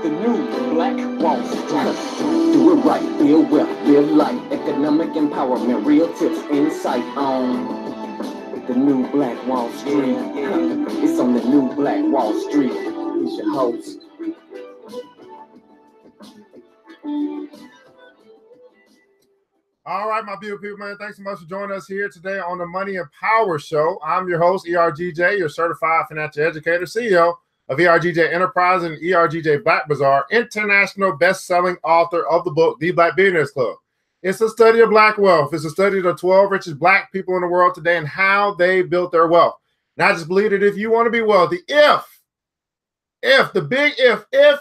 The new Black Wall Street. Do it right, build wealth, live life, economic empowerment, real tips, insight on the new Black Wall Street. It's on the new Black Wall Street. It's your host. All right, my beautiful people, man. Thanks so much for joining us here today on the Money and Power Show. I'm your host, ERGJ, your certified financial educator, CEO of ERGJ Enterprise and ERGJ Black Bazaar, international best-selling author of the book, The Black Billionaires Club. It's a study of Black wealth. It's a study of the 12 richest Black people in the world today and how they built their wealth. And I just believe that if you want to be wealthy, if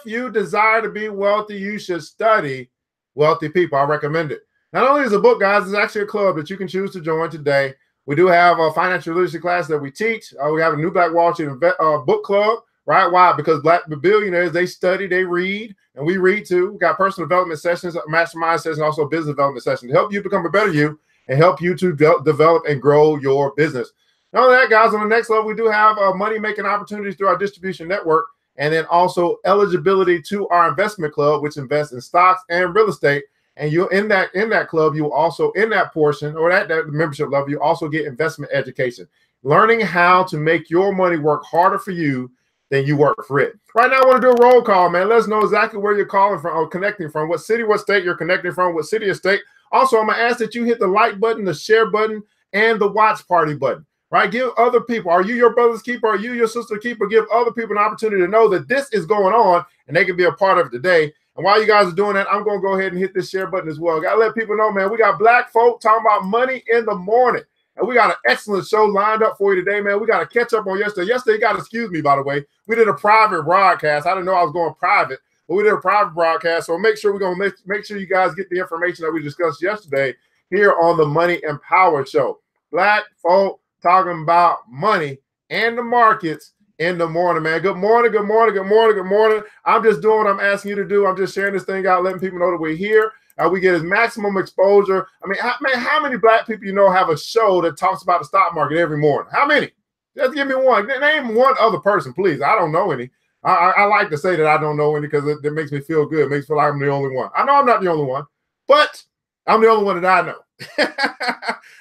you desire to be wealthy, you should study wealthy people. I recommend it. Not only is a book, guys, it's actually a club that you can choose to join today. We do have a financial literacy class that we teach. We have a new Black Wall Street book club, right? Why? Because Black billionaires, they study, they read, and we read too. We got personal development sessions, mastermind sessions, and also business development sessions to help you become a better you and help you to develop and grow your business. Not only that, guys, on the next level, we do have money-making opportunities through our distribution network, and then also eligibility to our investment club, which invests in stocks and real estate. And you in that club, you also in that portion or that membership level, you also get investment education, learning how to make your money work harder for you than you work for it. Right now, I want to do a roll call, man. Let us know exactly where you're calling from or connecting from, what city, what state you're connecting from, what city or state. Also, I'm gonna ask that you hit the like button, the share button, and the watch party button. Right? Give other people. Are you your brother's keeper? Are you your sister's keeper? Give other people an opportunity to know that this is going on and they can be a part of it today. And while you guys are doing that, I'm going to go ahead and hit this share button as well. Got to let people know, man, we got Black folk talking about money in the morning. And we got an excellent show lined up for you today, man. We got to catch up on yesterday. Yesterday, you got to excuse me, by the way. We did a private broadcast. I didn't know I was going private, but we did a private broadcast. So make sure we're going to make sure you guys get the information that we discussed yesterday here on the Money and Power Show. Black folk talking about money and the markets in the morning, man. Good morning, good morning, good morning, good morning. I'm just doing what I'm asking you to do. I'm just sharing this thing out, letting people know that we're here. We get as maximum exposure. I mean, how many Black people you know have a show that talks about the stock market every morning? How many? Just give me one. Name one other person, please. I don't know any. I like to say that I don't know any because it makes me feel good. It makes me feel like I'm the only one. I know I'm not the only one, but I'm the only one that I know.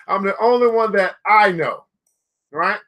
I'm the only one that I know, right?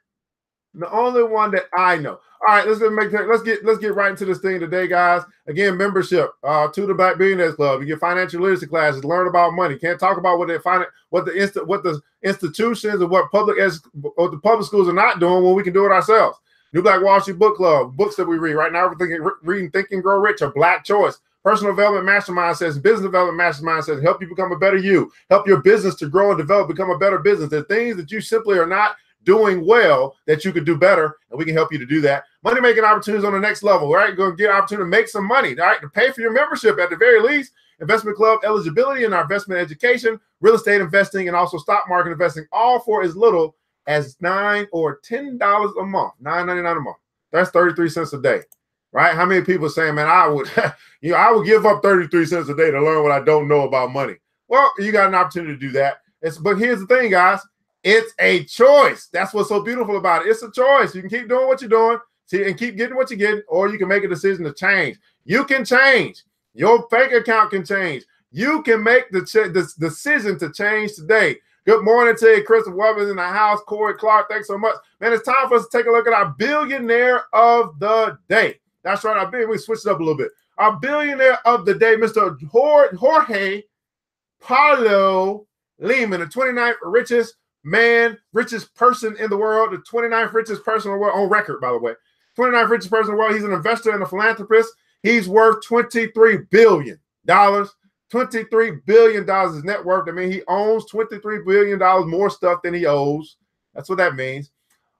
The only one that I know. All right, let's get right into this thing today, guys. Again, membership to the Black Billionaires Club. You get financial literacy classes, learn about money. Can't talk about what the institutions and what the public schools are not doing when we can do it ourselves. New Black Wall Street Book Club, books that we read right now. We're reading Think and Grow Rich, a Black choice. Personal development mastermind sessions, business development mastermind sessions, help you become a better you, help your business to grow and develop, become a better business. There's things that you simply are not doing well that you could do better, and we can help you to do that. Money making opportunities on the next level, right? You're going to get an opportunity to make some money, right? To pay for your membership at the very least. Investment club eligibility and our investment education, real estate investing, and also stock market investing, all for as little as $9 or $10 a month, $9.99 a month. That's 33 cents a day, right? How many people are saying, man, I would give up 33 cents a day to learn what I don't know about money? Well, you got an opportunity to do that. But here's the thing, guys. It's a choice. That's what's so beautiful about it. It's a choice. You can keep doing what you're doing and keep getting what you're getting, or you can make a decision to change. You can change. Your bank account can change. You can make the decision to change today. Good morning to you, Christopher Webbers in the house. Corey Clark, thanks so much. Man, it's time for us to take a look at our billionaire of the day. That's right. We switched it up a little bit. Our billionaire of the day, Mr. Jorge Paulo Lemann, the 29th richest person in the world, the 29th richest person in the world on record, by the way. 29th richest person in the world. He's an investor and a philanthropist. He's worth $23 billion. $23 billion is net worth. I mean, he owns $23 billion more stuff than he owes. That's what that means.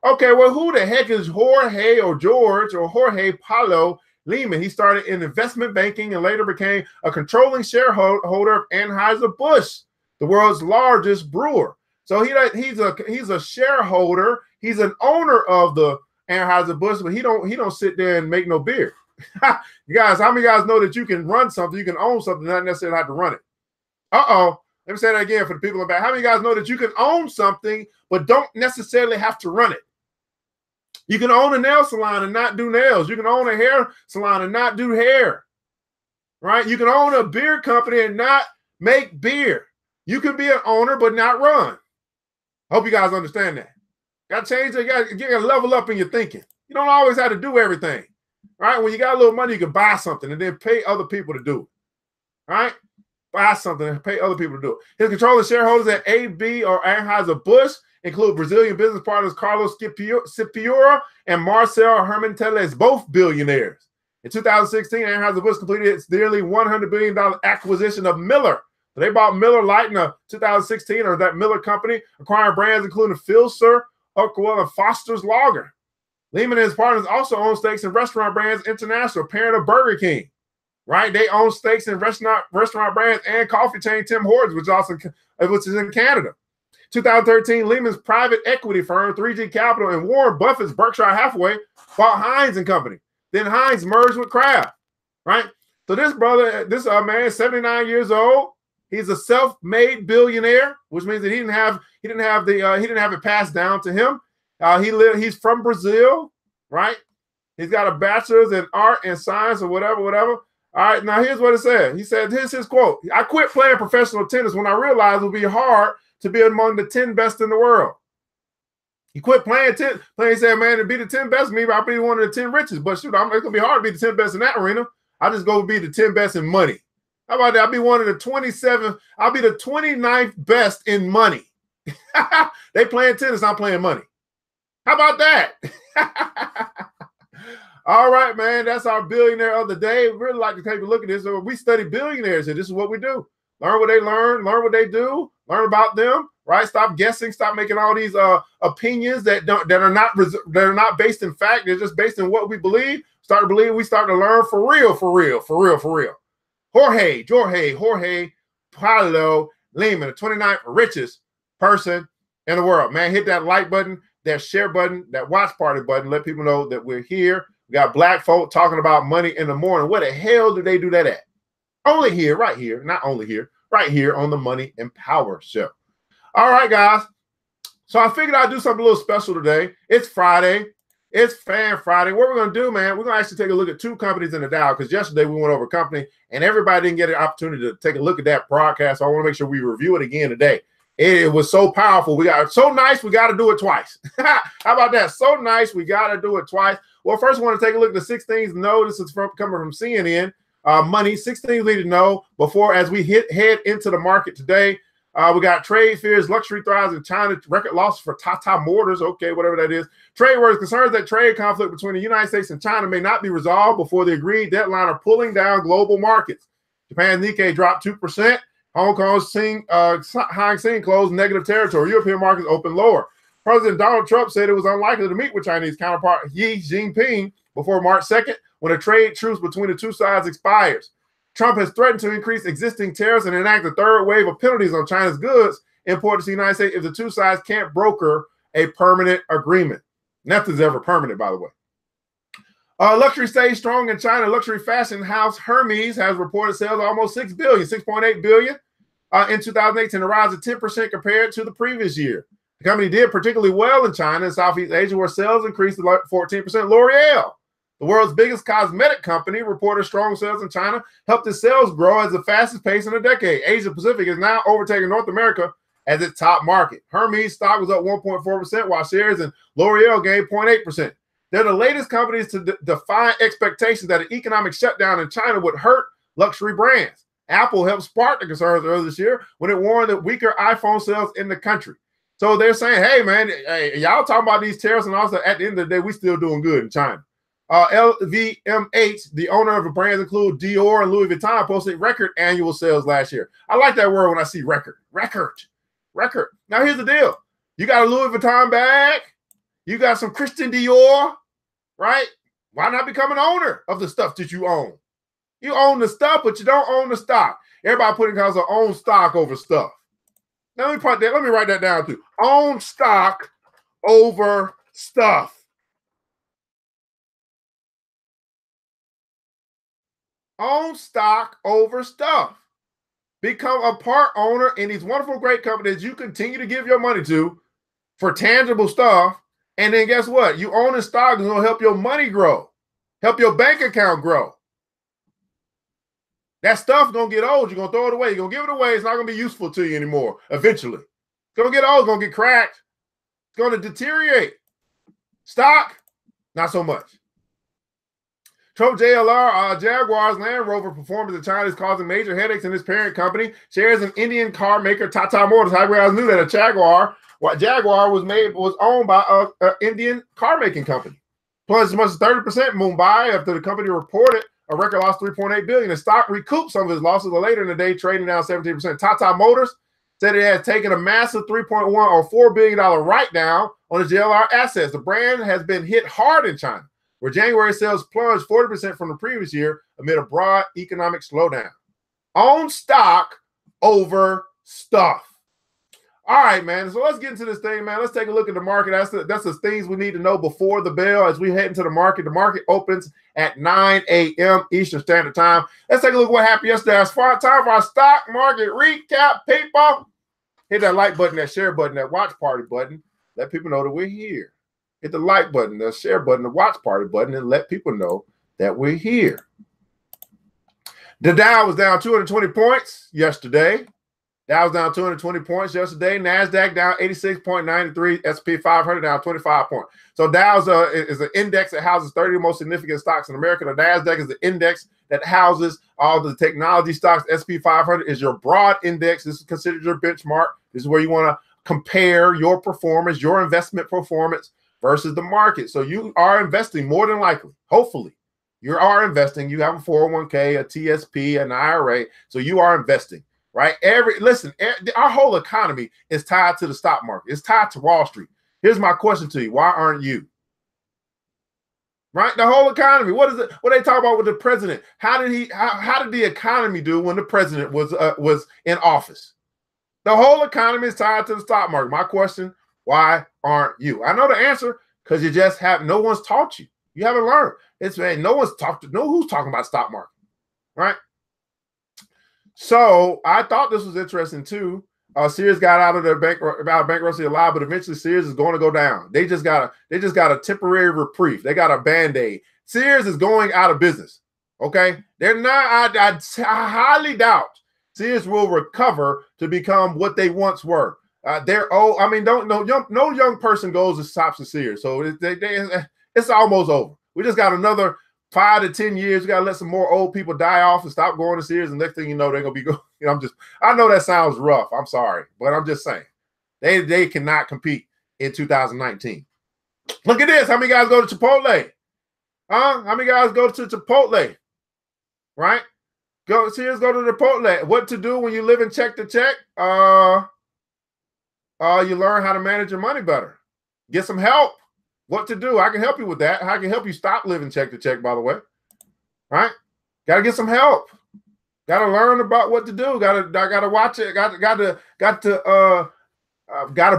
Okay, well, who the heck is Jorge or George or Jorge Paulo Lemann? He started in investment banking and later became a controlling shareholder of Anheuser-Busch, the world's largest brewer. So he's a shareholder. He's an owner of the Anheuser-Busch, but he don't sit there and make no beer. You guys, how many of you guys know that you can run something, you can own something, not necessarily have to run it? Let me say that again for the people in the back. How many of you guys know that you can own something, but don't necessarily have to run it? You can own a nail salon and not do nails. You can own a hair salon and not do hair. right? You can own a beer company and not make beer. You can be an owner but not run. Hope you guys understand that. Got to change it. You got to level up in your thinking. You don't always have to do everything, right? When you got a little money, you can buy something and then pay other people to do it, right? Buy something and pay other people to do it. His controlling shareholders at AB or Anheuser-Busch include Brazilian business partners Carlos Cipiora and Marcel Hermanteles, both billionaires. In 2016, Anheuser-Busch completed its nearly $100 billion acquisition of Miller. So they bought Miller Lite in 2016, or that Miller company, acquiring brands including Filzer, Urquell, and Foster's Lager. Lemann and his partners also own stakes in Restaurant Brands International, parent of Burger King. Right? They own stakes in restaurant brands and coffee chain Tim Hortons, which is in Canada. 2013, Lehman's private equity firm, 3G Capital, and Warren Buffett's Berkshire Hathaway bought Heinz and Company. Then Heinz merged with Kraft. Right? So this brother, this man, 79 years old. He's a self-made billionaire, which means that he didn't have it passed down to him. He's from Brazil, right? He's got a bachelor's in art and science or whatever. All right, now here's what it said. He said, here's his quote. I quit playing professional tennis when I realized it would be hard to be among the 10 best in the world. He quit playing tennis. He said, man, to be the 10 best, maybe I'll be one of the 10 richest. But shoot, it's going to be hard to be the 10 best in that arena. I just go be the 10 best in money. How about that? I'll be one of the 27. I'll be the 29th best in money. They playing tennis, I'm playing money. How about that? All right, man. That's our billionaire of the day. We'd really like to take a look at this. So we study billionaires here. This is what we do. Learn what they learn what they do, learn about them, right? Stop guessing, stop making all these opinions that are not based in fact. They're just based in what we believe. Start to believe, we start to learn for real. Jorge, Paulo, Lemann, the 29th richest person in the world. Man, hit that like button, that share button, that watch party button. Let people know that we're here. We got black folk talking about money in the morning. Where the hell do they do that at? Only here, right here. Not only here, right here on the Money and Power Show. All right, guys. So I figured I'd do something a little special today. It's Friday. It's Fan Friday. What we're going to do, man, we're going to actually take a look at two companies in the Dow, because yesterday we went over a company and everybody didn't get an opportunity to take a look at that broadcast. So I want to make sure we review it again today. It was so powerful. We got so nice, we got to do it twice. How about that? So nice, we got to do it twice. Well, first, I want to take a look at the 6 things to know. This is coming from CNN. Money, 6 things we need to know before as we head into the market today. We got trade fears, luxury thrives in China, record losses for Tata Motors, okay, whatever that is. Trade wars, concerns that trade conflict between the United States and China may not be resolved before the agreed deadline are pulling down global markets. Japan's Nikkei dropped 2%. Hong Kong's Hang Seng closed negative territory. European markets open lower. President Donald Trump said it was unlikely to meet with Chinese counterpart Xi Jinping before March 2nd, when a trade truce between the two sides expires. Trump has threatened to increase existing tariffs and enact a third wave of penalties on China's goods imported to the United States if the two sides can't broker a permanent agreement. Nothing's ever permanent, by the way. Luxury stays strong in China. Luxury fashion house Hermes has reported sales of almost $6 billion, $6.8 billion in 2018, a rise of 10% compared to the previous year. The company did particularly well in China and Southeast Asia, where sales increased 14%. L'Oreal, the world's biggest cosmetic company, reported strong sales in China, helped its sales grow at the fastest pace in a decade. Asia Pacific is now overtaking North America as its top market. Hermes stock was up 1.4%, while shares in L'Oreal gained 0.8%. They're the latest companies to defy expectations that an economic shutdown in China would hurt luxury brands. Apple helped spark the concerns earlier this year when it warned that weaker iPhone sales in the country. So they're saying, hey, man, hey, y'all talking about these tariffs, and also at the end of the day, we still doing good in China. LVMH, the owner of the brands include Dior and Louis Vuitton, posted record annual sales last year. I like that word when I see record. Now, here's the deal. You got a Louis Vuitton bag. You got some Christian Dior, right? Why not become an owner of the stuff that you own? You own the stuff, but you don't own the stock. Everybody putting cause of own stock over stuff. Now, let me write that down too. Own stock over stuff. Own stock over stuff. Become a part owner in these wonderful, great companies you continue to give your money to for tangible stuff. And then guess what? You own the stock is going to help your money grow, help your bank account grow. That stuff gonna get old. You're gonna throw it away. You're gonna give it away. It's not gonna be useful to you anymore. Eventually, it's gonna get old. It's gonna get cracked. It's gonna deteriorate. Stock, not so much. Trump JLR, Jaguar's Land Rover performance in China is causing major headaches in its parent company. Shares in Indian car maker Tata Motors. How guys knew that a Jaguar was owned by an Indian car making company. Plus, as much as 30% Mumbai after the company reported a record loss of $3.8 billion. The stock recouped some of its losses later in the day, trading down 17%. Tata Motors said it has taken a massive $3.1 or $4 billion write-down on its JLR assets. The brand has been hit hard in China, where January sales plunged 40% from the previous year amid a broad economic slowdown. Own stock over stuff. All right, man. So let's get into this thing, man. Let's take a look at the market. That's the things we need to know before the bell as we head into the market. The market opens at 9 a.m. Eastern Standard Time. Let's take a look at what happened yesterday. It's time for our stock market recap, people. Hit that like button, that share button, that watch party button. Let people know that we're here. Hit the like button, the share button, the watch party button, and let people know that we're here. The Dow was down 220 points yesterday. Dow was down 220 points yesterday. NASDAQ down 86.93. S&P 500 down 25 points. So Dow is an index that houses 30 most significant stocks in America. The NASDAQ is the index that houses all the technology stocks. S&P 500 is your broad index. This is considered your benchmark. This is where you want to compare your performance, your investment performance versus the market. So you are investing more than likely, hopefully. You are investing. You have a 401k, a TSP, an IRA. So you are investing. Right? Our whole economy is tied to the stock market. It's tied to Wall Street. Here's my question to you. Why aren't you? Right? The whole economy. What is it? What they talk about with the president? How did the economy do when the president was in office? The whole economy is tied to the stock market. My question, why aren't you? I know the answer, because you just no one's taught you. You haven't learned. No one's who's talking about stock market. Right? So I thought this was interesting too. Sears got out of their bankruptcy alive, but eventually Sears is going to go down. They just got a temporary reprieve. They got a Band-Aid. Sears is going out of business. Okay, they're not. I highly doubt Sears will recover to become what they once were. They're old. I mean, no young person goes and stops at Sears, so it's almost over. We just got another 5 to 10 years. We got to let some more old people die off and stop going to Sears. And next thing you know, they're going to be going. I know that sounds rough. I'm sorry, but I'm just saying they cannot compete in 2019. Look at this. How many guys go to Chipotle? How many guys go to Chipotle? Right? Sears go to Chipotle. What to do when you live in check to check? You learn how to manage your money better. Get some help. What to do? I can help you with that. I can help you stop living check to check, by the way. Right? Got to get some help. Got to learn about what to do. Got to watch it. Got to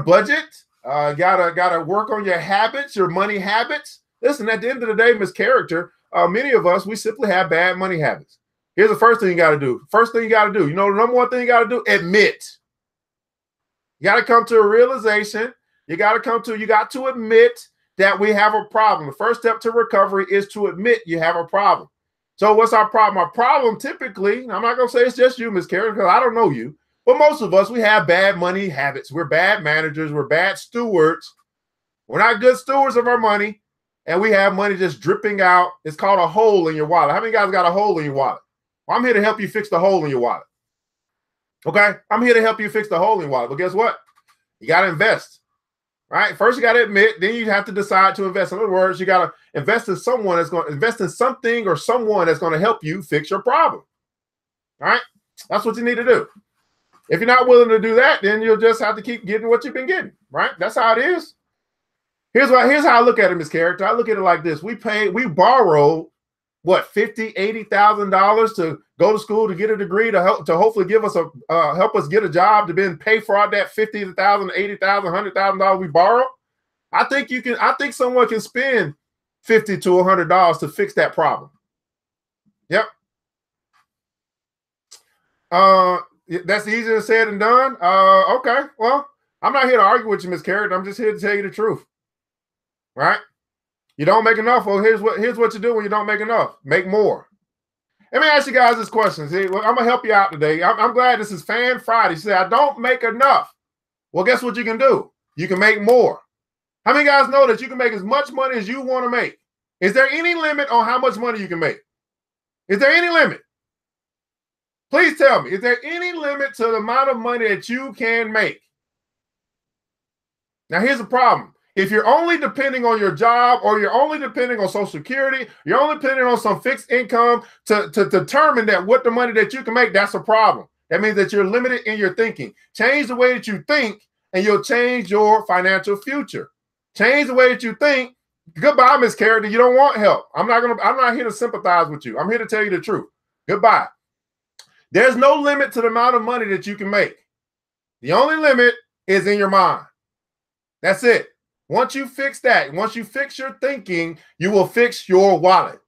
budget. Got to work on your habits, your money habits. Listen, at the end of the day, Miss Character, many of us, we simply have bad money habits. Here's the first thing you got to do. First thing you got to do. You know the number one thing you got to do? Admit. You got to come to a realization. You got to admit that we have a problem. The first step to recovery is to admit you have a problem. So what's our problem? Our problem typically, I'm not going to say it's just you, Miss Karen, because I don't know you, but most of us, we have bad money habits. We're bad managers. We're bad stewards. We're not good stewards of our money, and we have money just dripping out. It's called a hole in your wallet. How many guys got a hole in your wallet? Well, I'm here to help you fix the hole in your wallet. Okay? I'm here to help you fix the hole in your wallet. But guess what? You got to invest. Right? First, you got to admit, then you have to decide to invest. In other words, you got to invest in someone that's going to invest in something or someone that's going to help you fix your problem. All right? That's what you need to do. If you're not willing to do that, then you'll just have to keep getting what you've been getting. Right? That's how it is. Here's how I look at it, Miss Character. I look at it like this. We borrow what, $50,000, $80,000 to go to school to get a degree to hopefully give us help us get a job to then pay for all that $50,000, $80,000, $100,000 we borrow. I think someone can spend $50 to $100 to fix that problem. Yep. That's easier said than done. Okay. Well, I'm not here to argue with you, Miss Character. I'm just here to tell you the truth. Right? You don't make enough. Well, here's what you do when you don't make enough. Make more. Let me ask you guys this question. See, well, I'm going to help you out today. I'm glad this is Fan Friday. You say, I don't make enough. Well, guess what you can do? You can make more. How many guys know that you can make as much money as you want to make? Is there any limit on how much money you can make? Is there any limit? Please tell me, is there any limit to the amount of money that you can make? Now, here's the problem. If you're only depending on your job, or you're only depending on Social Security, you're only depending on some fixed income to determine that what the money that you can make, that's a problem. That means that you're limited in your thinking. Change the way that you think, and you'll change your financial future. Change the way that you think. Goodbye, Miss Character. You don't want help. I'm not here to sympathize with you. I'm here to tell you the truth. Goodbye. There's no limit to the amount of money that you can make. The only limit is in your mind. That's it. Once you fix that, once you fix your thinking, you will fix your wallet.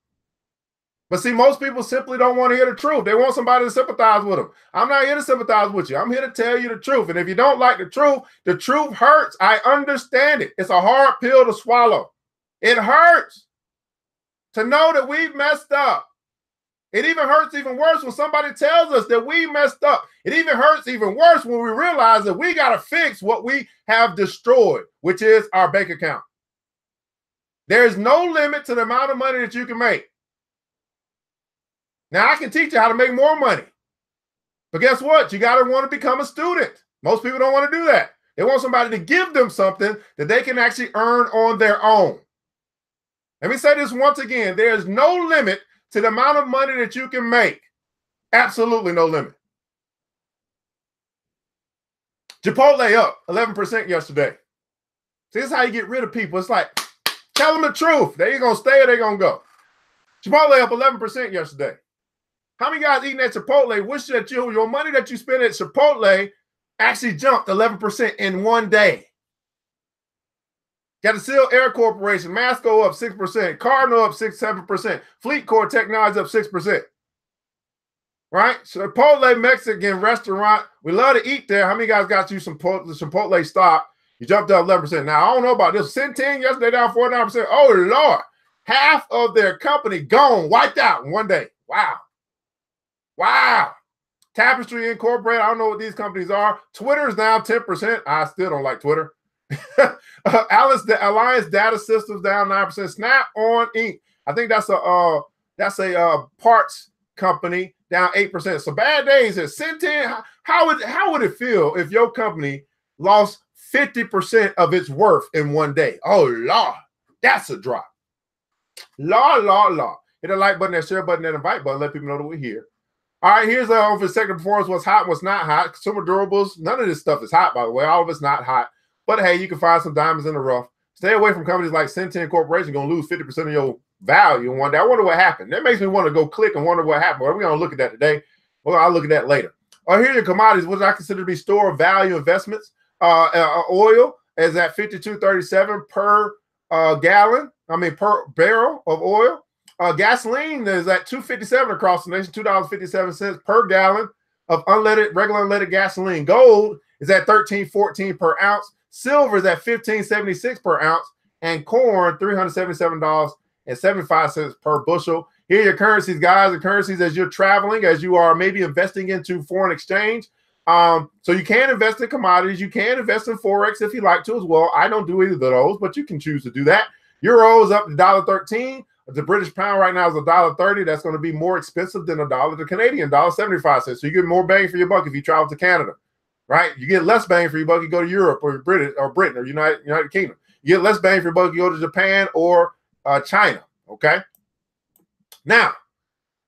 But see, most people simply don't want to hear the truth. They want somebody to sympathize with them. I'm not here to sympathize with you. I'm here to tell you the truth. And if you don't like the truth hurts. I understand it. It's a hard pill to swallow. It hurts to know that we've messed up. It even hurts even worse when somebody tells us that we messed up. It even hurts even worse when we realize that we got to fix what we have destroyed, which is our bank account. There is no limit to the amount of money that you can make. Now, I can teach you how to make more money. But guess what? You got to want to become a student. Most people don't want to do that. They want somebody to give them something that they can actually earn on their own. Let me say this once again. There is no limit to the amount of money that you can make. Absolutely no limit. Chipotle up 11% yesterday. See, this is how you get rid of people. It's like, tell them the truth. They're going to stay or they're going to go. Chipotle up 11% yesterday. How many guys eating at Chipotle wish that your money that you spend at Chipotle actually jumped 11% in one day? Got the Seal Air Corporation, Masco up 6%, Cardinal up 6-7%, Fleet Corp Technology up 6%. Right? Chipotle Mexican restaurant. We love to eat there. How many guys got you some Chipotle stock? You jumped up 11%. Now, I don't know about this. Centene yesterday down 49%. Oh, Lord. Half of their company gone, wiped out in one day. Wow. Wow. Tapestry Incorporated. I don't know what these companies are. Twitter is now 10%. I still don't like Twitter. Alliance Data Systems down 9%. Snap on Inc. I think that's a parts company down 8%. So bad days at Centene. How would it feel if your company lost 50% of its worth in one day? Oh, Lord, that's a drop. Law. Hit the like button, that share button, that invite button. Let people know that we're here. All right, here's for sector performance. What's hot, what's not hot. Consumer durables. None of this stuff is hot, by the way. All of it's not hot. But hey, you can find some diamonds in the rough. Stay away from companies like Centene Corporation. Going to lose 50% of your value in one day. I wonder what happened. That makes me want to go click and wonder what happened. We're going to look at that today. Well, I'll look at that later. Here's your commodities. What I consider to be store of value investments. Oil is at $52.37 per gallon. Per barrel of oil. Gasoline is at $2.57 across the nation, $2.57 per gallon of regular unleaded gasoline. Gold is at $13.14 per ounce. Silver is at $15.76 per ounce. And corn, $377.75 per bushel. Here are your currencies, guys. The currencies as you're traveling, as you are maybe investing into foreign exchange. So you can invest in commodities. You can invest in Forex if you like to as well. I don't do either of those, but you can choose to do that. Euro is up to $1.13. The British pound right now is $1.30. That's going to be more expensive than $1. The Canadian $1.75. So you get more bang for your buck if you travel to Canada, right? You get less bang for your buck. You go to Europe or Britain or United Kingdom. You get less bang for your buck. You go to Japan or China. Okay. Now,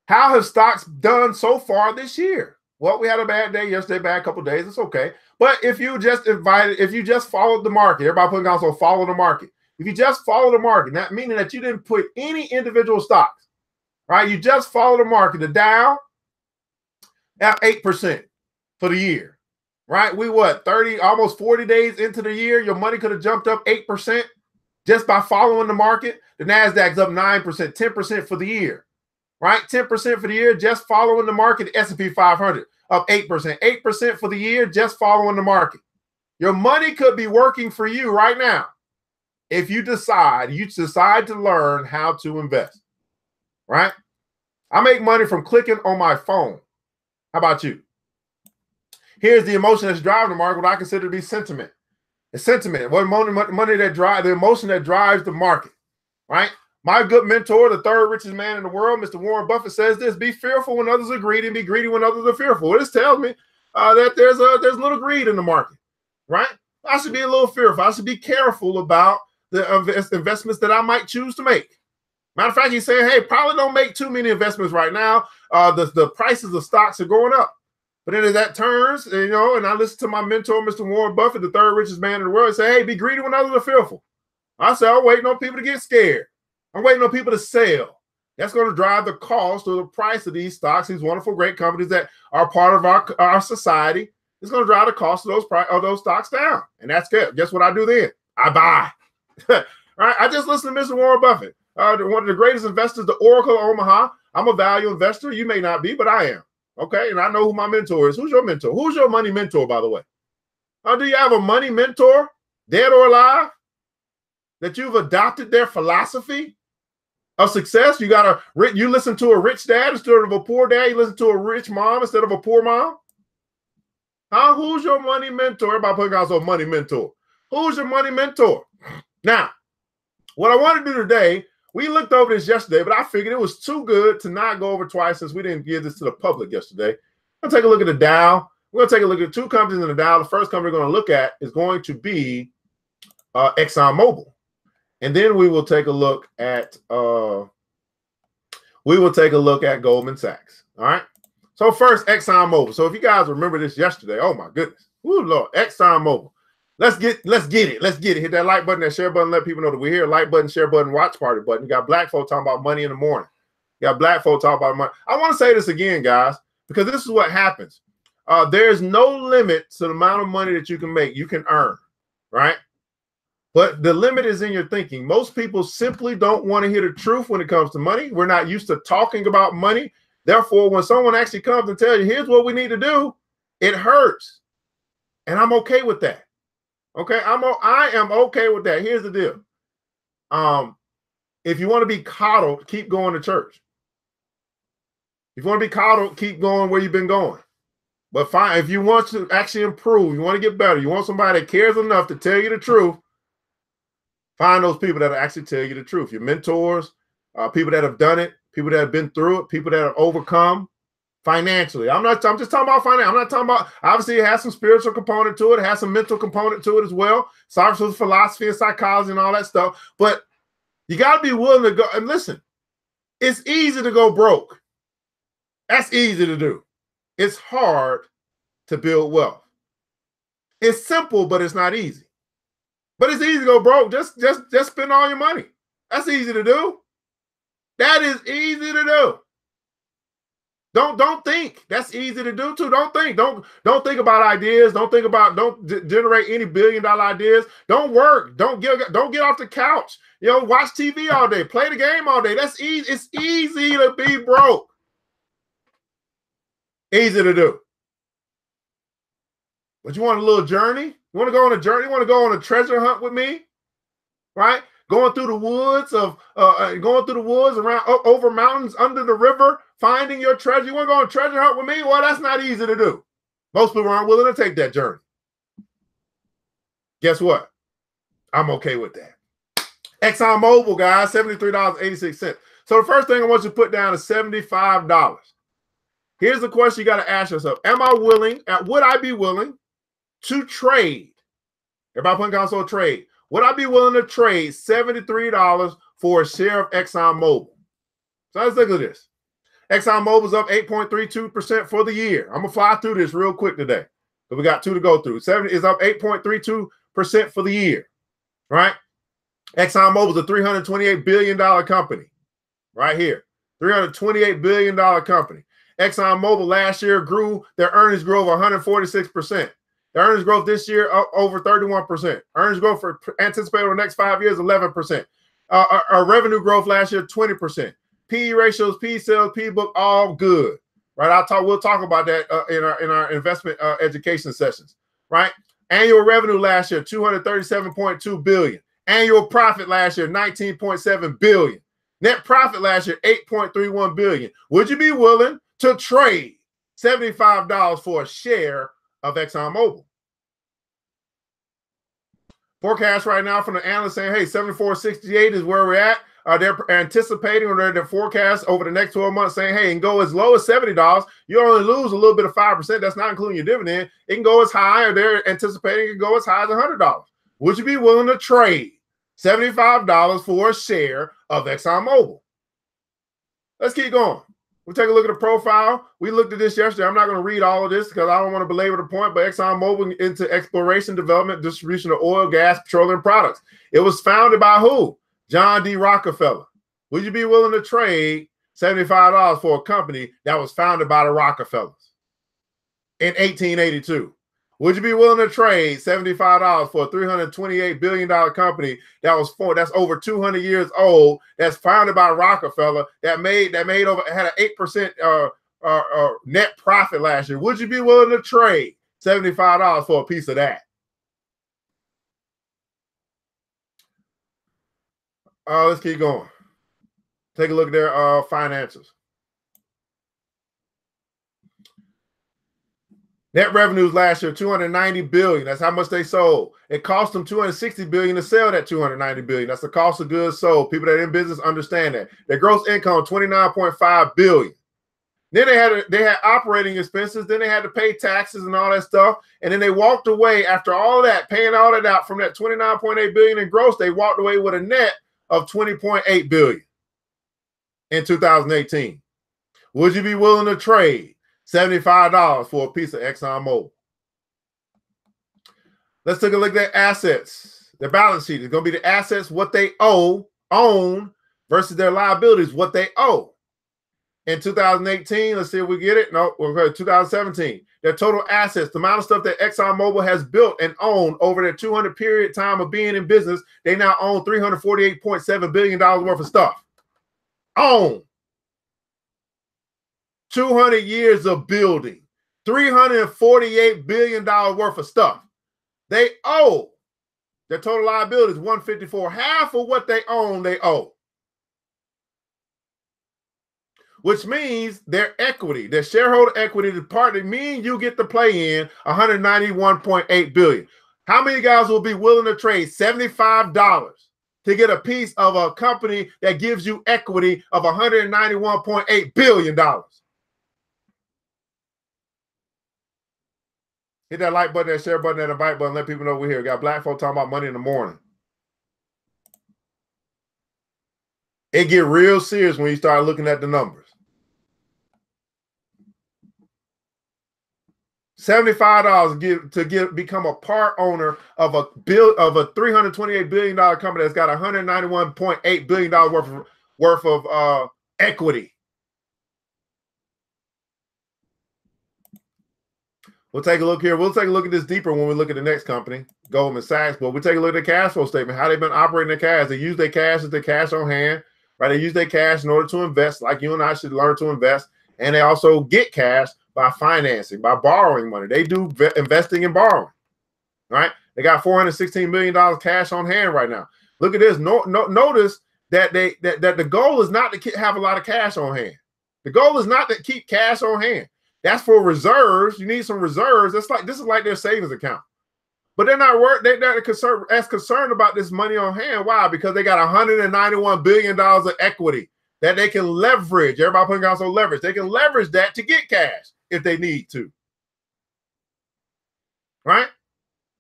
how have stocks done so far this year? Well, we had a bad day yesterday, bad couple of days. It's okay. But if you just followed the market, everybody putting on so follow the market. If you just follow the market, that meaning that you didn't put any individual stocks, right? You just follow the market. The Dow at 8% for the year, right? We almost 40 days into the year, your money could have jumped up 8% just by following the market. The Nasdaq's up 9%, 10% for the year, right? 10% for the year just following the market. The S&P 500 up 8%, 8% for the year just following the market. Your money could be working for you right now. If you decide to learn how to invest, right? I make money from clicking on my phone. How about you? Here's the emotion that's driving the market, what I consider to be sentiment. It's sentiment. What money that drives, the emotion that drives the market, right? My good mentor, the third richest man in the world, Mr. Warren Buffett, says this: be fearful when others are greedy and be greedy when others are fearful. This tells me that there's a little greed in the market, right? I should be a little fearful. I should be careful about the investments that I might choose to make. Matter of fact, he's saying, hey, probably don't make too many investments right now. The prices of stocks are going up. But then as that turns, and I listen to my mentor, Mr. Warren Buffett, the third richest man in the world, and say, hey, be greedy when others are fearful. I say, I'm waiting on people to get scared. I'm waiting on people to sell. That's going to drive the cost or the price of these stocks, these wonderful, great companies that are part of our society. It's going to drive the cost of those stocks down. And that's good. Guess what I do then? I buy. Right? I just listened to Mr. Warren Buffett, one of the greatest investors, the Oracle of Omaha. I'm a value investor. You may not be, but I am. Okay, and I know who my mentor is. Who's your mentor? Who's your money mentor, by the way? Do you have a money mentor, dead or alive, that you've adopted their philosophy of success? You listen to a rich dad instead of a poor dad. You listen to a rich mom instead of a poor mom. Who's your money mentor? Everybody putting out some money mentor. Who's your money mentor? Now, what I want to do today, we looked over this yesterday, but I figured it was too good to not go over twice since we didn't give this to the public yesterday. We're going to take a look at the Dow. We're going to take a look at two companies in the Dow. The first company we're going to look at is going to be Exxon Mobil. And then we will take a look at Goldman Sachs. All right. So first, Exxon Mobil. So if you guys remember this yesterday, oh my goodness. Woo, Lord, Exxon Mobil. Let's get it. Hit that like button, that share button, let people know that we're here. Like button, share button, watch party button. You got black folk talking about money in the morning. You got black folk talking about money. I want to say this again, guys, because this is what happens. There's no limit to the amount of money that you can make, you can earn, right? But the limit is in your thinking. Most people simply don't want to hear the truth when it comes to money. We're not used to talking about money. Therefore, when someone actually comes and tells you, here's what we need to do, it hurts. And I'm okay with that. Okay, I am okay with that. Here's the deal. If you want to be coddled, keep going to church. If you want to be coddled, keep going where you've been going. But fine, if you want to actually improve, you want to get better, you want somebody that cares enough to tell you the truth, find those people that actually tell you the truth. Your mentors, people that have done it, people that have been through it, people that have overcome financially. I'm just talking about finance. I'm not talking about, obviously it has some spiritual component to it. It has some mental component to it as well. Social philosophy and psychology and all that stuff. But you got to be willing to go. And listen, it's easy to go broke. That's easy to do. It's hard to build wealth. It's simple, but it's not easy. But it's easy to go broke. Just spend all your money. That's easy to do. That is easy to do. Don't think. That's easy to do too. Don't think. Don't think about ideas. Don't generate any billion-dollar ideas. Don't work. Don't get off the couch. Watch TV all day. Play the game all day. That's easy. It's easy to be broke. Easy to do. But you want a little journey? You want to go on a journey? You want to go on a treasure hunt with me? Right? Going through the woods around over mountains, under the river, finding your treasure. You want to go on a treasure hunt with me? Well, that's not easy to do. Most people aren't willing to take that journey. Guess what? I'm okay with that. Exxon Mobil, guys, $73.86. So the first thing I want you to put down is $75. Here's the question you got to ask yourself. Would I be willing to trade? Everybody putting console trade. Would I be willing to trade $73 for a share of Exxon Mobil? So let's look at this. Exxon Mobil is up 8.32% for the year. I'm going to fly through this real quick today. So we got two to go through. 70 is up 8.32% for the year, right? Exxon Mobil is a $328 billion company right here. $328 billion company. Exxon Mobil last year their earnings grew over 146%. The earnings growth this year up over 31%. Earnings growth for anticipated over the next 5 years, 11%. Our revenue growth last year, 20%. PE ratios, PE sales, PE book, all good. Right? We'll talk about that in our investment education sessions. Right? Annual revenue last year, $237.2 billion. Annual profit last year, $19.7 billion. Net profit last year, $8.31 billion. Would you be willing to trade $75 for a share of ExxonMobil? Forecast right now from the analyst saying, hey, 74.68 is where we're at. They're anticipating, or their forecast over the next 12 months saying, hey, it can go as low as $70. You only lose a little bit of 5%. That's not including your dividend. It can go as high, or they're anticipating it can go as high as $100. Would you be willing to trade $75 for a share of ExxonMobil? Let's keep going. We'll take a look at the profile. We looked at this yesterday. I'm not going to read all of this because I don't want to belabor the point, but ExxonMobil into exploration, development, distribution of oil, gas, petroleum products. It was founded by who? John D. Rockefeller. Would you be willing to trade $75 for a company that was founded by the Rockefellers in 1882? Would you be willing to trade $75 for a $328 billion company that's over 200 years old, that's founded by Rockefeller, that had an 8% net profit last year? Would you be willing to trade $75 for a piece of that? Let's keep going. Take a look at their financials. Net revenues last year, $290 billion. That's how much they sold. It cost them $260 billion to sell that $290 billion. That's the cost of goods sold. People that are in business understand that. Their gross income, $29.5 billion. Then they had operating expenses. Then they had to pay taxes and all that stuff. And then they walked away after all that, paying all that out from that $29.8 billion in gross. They walked away with a net of $20.8 billion in 2018. Would you be willing to trade $75 for a piece of ExxonMobil? Let's take a look at their assets. Their balance sheet is going to be the assets, what they own, versus their liabilities, what they owe. In 2018, let's see if we get it. No, we're going to 2017. Their total assets, the amount of stuff that ExxonMobil has built and owned over their 200 period time of being in business, they now own $348.7 billion worth of stuff. Own. 200 years of building, $348 billion worth of stuff. They owe. Their total liability is $154. Half of what they own, they owe. Which means their equity, their shareholder equity, the part that me and you get to play in, $191.8 billion. How many guys will be willing to trade $75 to get a piece of a company that gives you equity of $191.8 billion? Hit that like button, that share button, that invite button. Let people know we're here. We got black folk talking about money in the morning. It get real serious when you start looking at the numbers. $75 to become a part owner of a $328 billion company that's got $191.8 billion worth of equity. We'll take a look here. We'll take a look at this deeper when we look at the next company, Goldman Sachs. But we'll take a look at the cash flow statement, how they've been operating their cash. They use their cash as their cash on hand, right? They use their cash in order to invest, like you and I should learn to invest. And they also get cash by financing, by borrowing money. They do investing and borrowing, right? They got $416 million cash on hand right now. Look at this. Notice that that the goal is not to have a lot of cash on hand. The goal is not to keep cash on hand. That's for reserves. You need some reserves. This is like their savings account. But they're not concerned about this money on hand. Why? Because they got $191 billion of equity that they can leverage. Everybody putting out some leverage. They can leverage that to get cash if they need to. Right?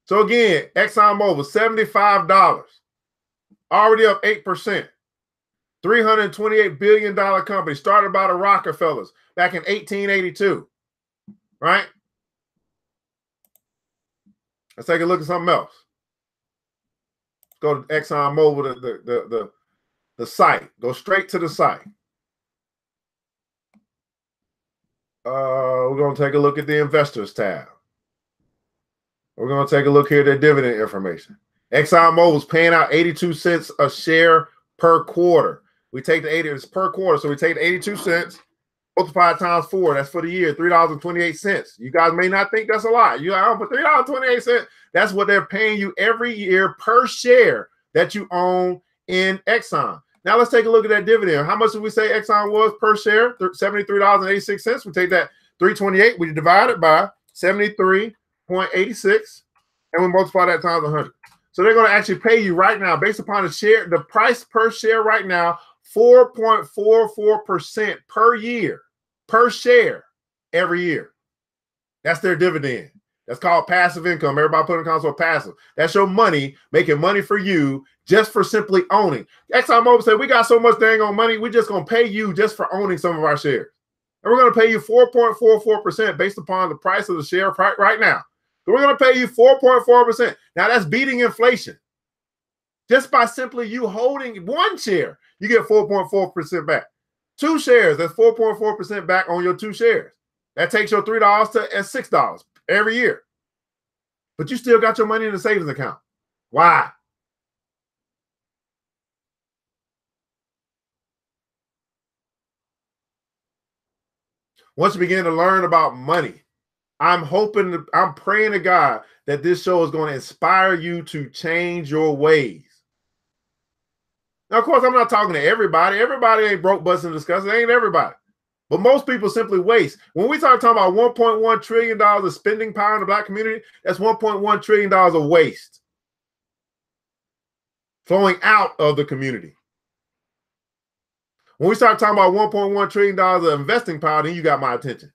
So again, ExxonMobil, $75. Already up 8%. $328 billion company started by the Rockefellers back in 1882. Right? Let's take a look at something else. Let's go to ExxonMobil, the site. Go straight to the site. We're going to take a look at the investors tab. We're going to take a look here at their dividend information. ExxonMobil is paying out 82 cents a share per quarter. We take the 80, it's per quarter. So we take the 82 cents, multiplied times 4. That's for the year, $3.28. You guys may not think that's a lot. You know, but $3.28, that's what they're paying you every year per share that you own in Exxon. Now let's take a look at that dividend. How much did we say Exxon was per share? $73.86. We take that 328, we divide it by 73.86, and we multiply that times 100. So they're going to actually pay you right now, based upon the price per share right now, 4.44% per year, per share every year. That's their dividend. That's called passive income. Everybody put in the console passive. That's your money, making money for you just for simply owning. Exxon Mobil said, we got so much dang on money, we're just going to pay you just for owning some of our shares. And we're going to pay you 4.44% based upon the price of the share right now. So we're going to pay you 4.4%. Now that's beating inflation. Just by simply you holding one share, you get 4.4% back. 2 shares, that's 4.4% back on your 2 shares. That takes your $3 to $6 every year. But you still got your money in the savings account. Why? Once you begin to learn about money, I'm praying to God that this show is going to inspire you to change your ways. Now, of course, I'm not talking to everybody. Everybody ain't broke, busting, disgusting. It ain't everybody. But most people simply waste. When we start talking about $1.1 trillion of spending power in the Black community, that's $1.1 trillion of waste flowing out of the community. When we start talking about $1.1 trillion of investing power, then you got my attention.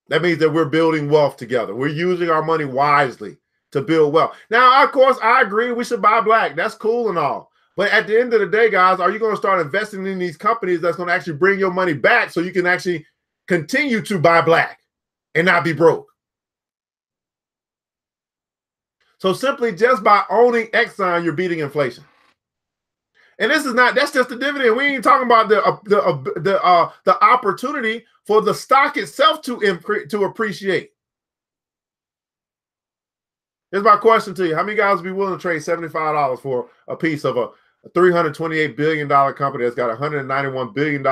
That means that we're building wealth together. We're using our money wisely to build wealth. Now, of course, I agree we should buy black. That's cool and all. But at the end of the day, guys, are you going to start investing in these companies that's going to actually bring your money back so you can actually continue to buy black and not be broke? So simply just by owning Exxon, you're beating inflation. And that's just the dividend. We ain't talking about the opportunity for the stock itself to appreciate. Here's my question to you. How many guys would be willing to trade $75 for a piece of a $328 billion company that's got $191 billion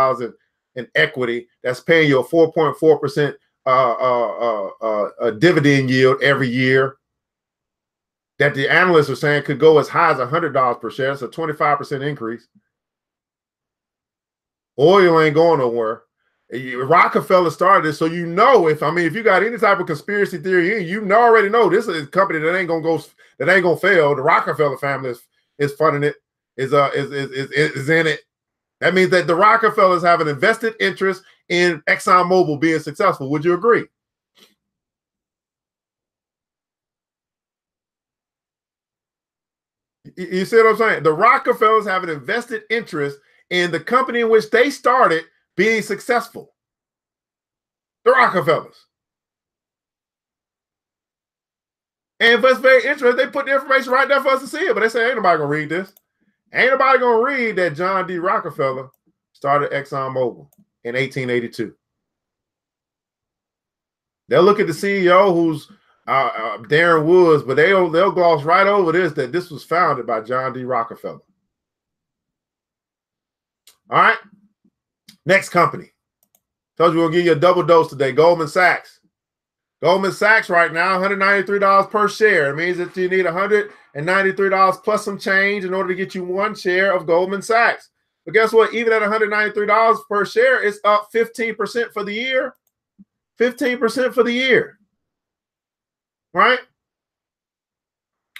in equity, that's paying you a 4.4% dividend yield every year, that the analysts are saying could go as high as $100 per share? It's a 25% increase. Oil ain't going nowhere. Rockefeller started this, so you know, if you got any type of conspiracy theory, you already know this is a company that ain't gonna fail. The Rockefeller family is funding it, is in it. That means that the Rockefellers have an invested interest in Exxon Mobil being successful. Would you agree? You see what I'm saying? The Rockefellers have an invested interest in the company in which they started being successful. The Rockefellers. And if it's very interesting, they put the information right there for us to see it. But they say, ain't nobody going to read this. Ain't nobody going to read that John D. Rockefeller started Exxon Mobil in 1882. They'll look at the CEO, who's Darren Woods, but they'll gloss right over this, that this was founded by John D. Rockefeller. All right. Next company. Told you we'll give you a double dose today. Goldman Sachs. Goldman Sachs right now, $193 per share. It means that you need $193 plus some change in order to get you 1 share of Goldman Sachs. But guess what? Even at $193 per share, it's up 15% for the year. 15% for the year. Right?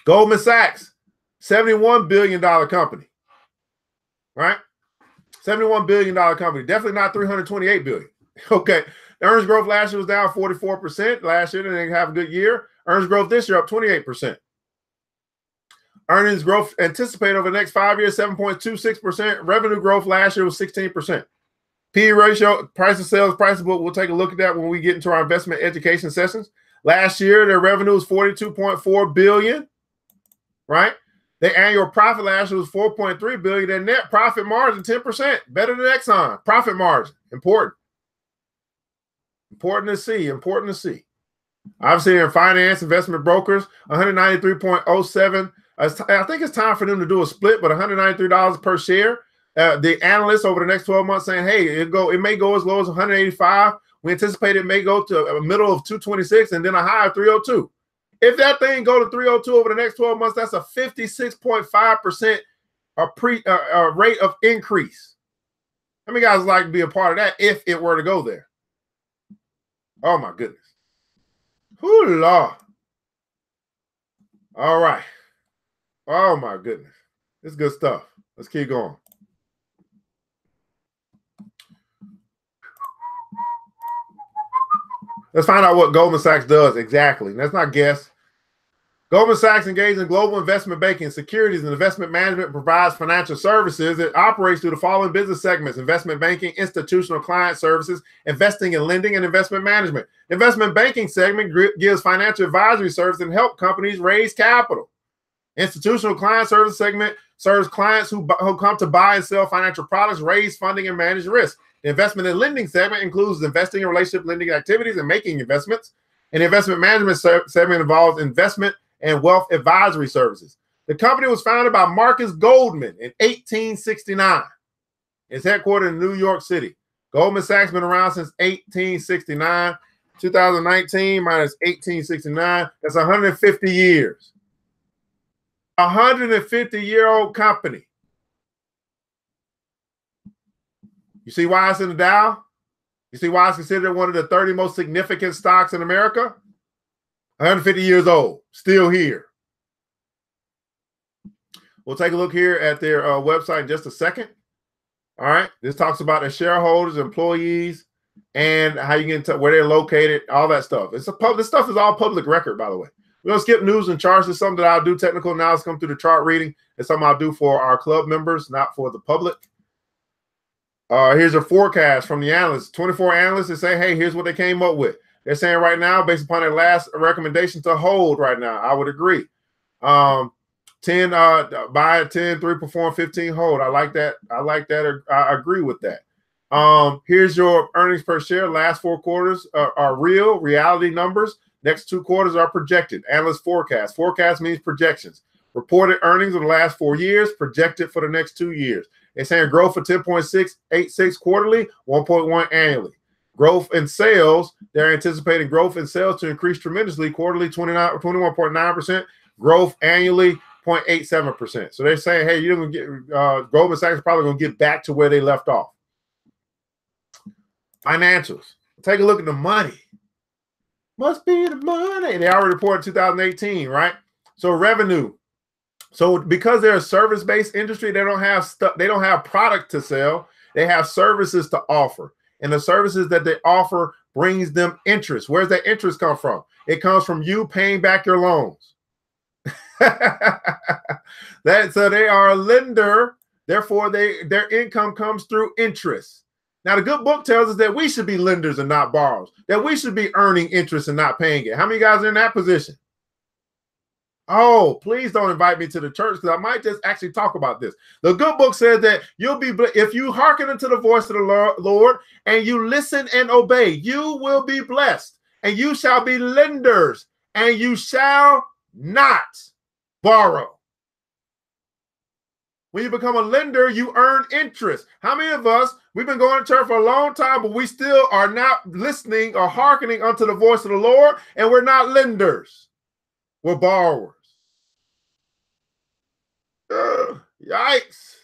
Goldman Sachs, $71 billion company. Right? $71 billion company. Definitely not $328 billion. Okay. The earnings growth last year was down 44%. Last year, they didn't have a good year. Earnings growth this year up 28%. Earnings growth anticipated over the next 5 years, 7.26%. Revenue growth last year was 16%. PE ratio, price to sales, price to book. We'll take a look at that when we get into our investment education sessions. Last year, their revenue was $42.4 billion, right? Their annual profit last year was $4.3 billion. Their net profit margin, 10%, better than Exxon. Profit margin, important. Important to see, important to see. Obviously, in finance, investment brokers, 193.07. I think it's time for them to do a split, but $193 per share. The analysts over the next 12 months saying, hey, it may go as low as 185. We anticipate it may go to a middle of 226 and then a high of 302. If that thing go to 302 over the next 12 months, that's a 56.5% a rate of increase. How many guys like to be a part of that if it were to go there? Oh my goodness. Whoo, Lord. All right. Oh my goodness. This is good stuff. Let's keep going. Let's find out what Goldman Sachs does exactly. Let's not guess. Goldman Sachs engages in global investment banking, securities, and investment management, provides financial services. It operates through the following business segments: investment banking, institutional client services, investing and lending, and investment management. Investment banking segment gives financial advisory services and help companies raise capital. Institutional client service segment serves clients who come to buy and sell financial products, raise funding, and manage risk. The investment and lending segment includes investing in relationship lending activities and making investments. And the investment management segment involves investment and wealth advisory services. The company was founded by Marcus Goldman in 1869. It's headquartered in New York City. Goldman Sachs been around since 1869. 2019 minus 1869, that's 150 years. 150-year-old company. You see why it's in the Dow? You see why it's considered one of the 30 most significant stocks in America? 150 years old, still here. We'll take a look here at their website in just a second. All right, this talks about their shareholders, employees, and how you get into where they're located, all that stuff. This stuff is all public record, by the way. We're gonna skip news and charts. It's something that I'll do. Technical analysis come through the chart reading. It's something I'll do for our club members, not for the public. Here's a forecast from the analysts. 24 analysts that say, hey, here's what they came up with. They're saying right now, based upon their last recommendation, to hold right now. I would agree. 10 buy at 10, 3 perform, 15 hold. I like that. I like that. I agree with that. Here's your earnings per share. Last 4 quarters are reality numbers. Next 2 quarters are projected. Analyst forecast. Forecast means projections. Reported earnings of the last 4 years, projected for the next 2 years. They're saying growth for 10.686 quarterly, 1.1 annually. Growth in sales, they're anticipating growth in sales to increase tremendously quarterly, 21.9%. Growth annually, 0.87%. So they're saying, hey, you're going to get Goldman Sachs is probably going to get back to where they left off. Financials. Take a look at the money. Must be the money. They already reported 2018, right? So revenue. So because they're a service-based industry, they don't have stuff. They don't have product to sell. They have services to offer, and the services that they offer brings them interest. Where's that interest come from? It comes from you paying back your loans. So they are a lender. Therefore, their income comes through interest. Now, the good book tells us that we should be lenders and not borrowers, that we should be earning interest and not paying it. How many guys are in that position? Oh, please don't invite me to the church because I might just actually talk about this. The good book says that you'll be, if you hearken unto the voice of the Lord and you listen and obey, you will be blessed, and you shall be lenders and you shall not borrow. When you become a lender, you earn interest. How many of us, we've been going to church for a long time, but we still are not listening or hearkening unto the voice of the Lord, and we're not lenders. We're borrowers. Yikes.